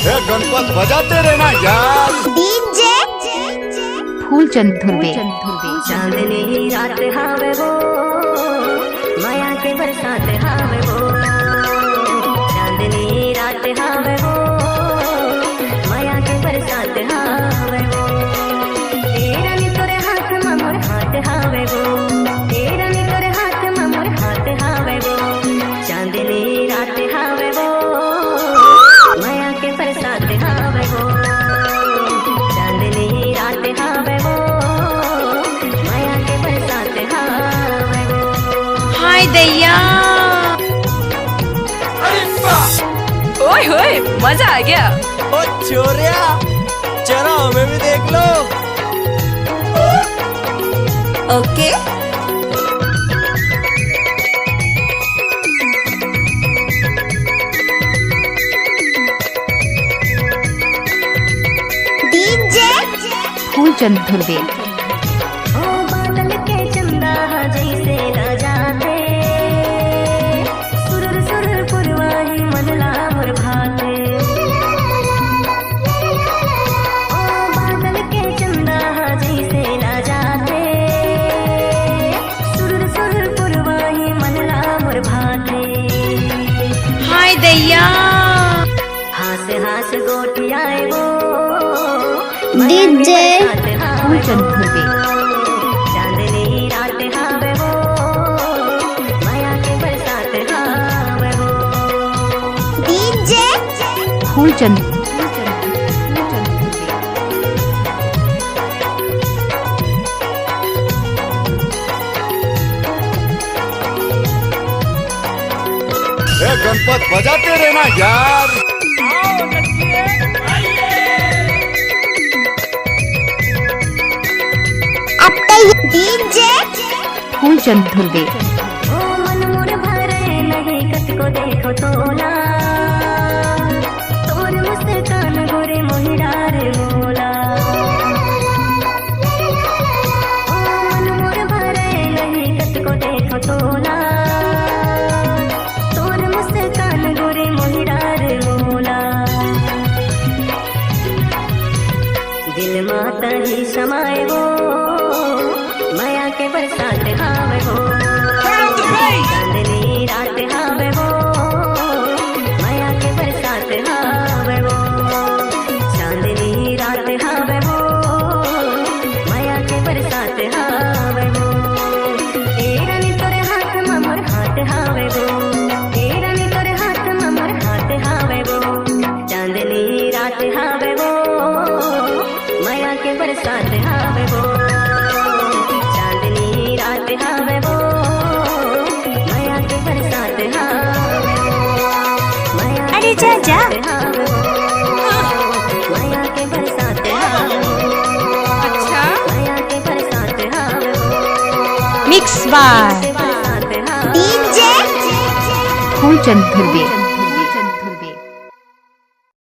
गणपत बजाते रहना यार। डीजे फूलचंद धुर्वे। चांदनी रात हावे वो माया के बरसात हावे वो। चांदनी रात हावे वो माया के बरसात हावे वो। तेरा नी तोरे हाथ में मोर हाथ हावे वो। तेरा नी तोरे हाथ में मोर हाथ हावे वो। चांदनी रात हावे वो माया के बरसात हावे वो। चांदनी रात हावे वो माया के बरसात हावे वो। हाय दैया, ओए होए मजा आ गया। ओ छोरिया चलो हमें भी देख लो। ओके डीजे फूलचंद धुर्वे। ओ बादल के चंदा जैसे न जाते सुरुर सुरुर पुरवाही मनला मोर भाते। ओ बादल के चंदा जैसे न जाते सुरुर सुरुर पुरवाही मनला मोर भाते। हाय दैया, हास हास गोटियाए वो डीजे फूलचंद धुर्वे। चांदनी रात हावे वो माया के बरसात हावे वो। डीजे फूलचंद गणपत बजाते रहना यार। डीजे फूलचंद धुर्वे। ओ मन मोर भरे नहीं कत को देखो तोला तोर मुस्कान गोरे मोहिडार मोला। ओ मन मोर भरे नहीं कत को देखो तोला तोर मुस्कान गोरे मोहिडार मोला। दिल माता ही समाए वो माया के बरसात हावे वो। चांदनी रात हावे वो माया के बरसात हावे वो। चांदनी रात हावे वो माया के बरसात हावे वो। तेरा नी तोरे हाथ में मोर हाथ हावे वो। तेरा नी तोरे हाथ में मोर हाथ हावे वो। चांदनी रात हावे वो माया के बरसात हावे वो। चांदनी रात हावे वो माया के बरसात हावे वो। माया अरे जा जा हावे वो माया के बरसात हावे वो। अच्छा माया के बरसात हावे वो। मिक्स बाय बरसात हावे वो। डीजे फूलचंद धुर्वे।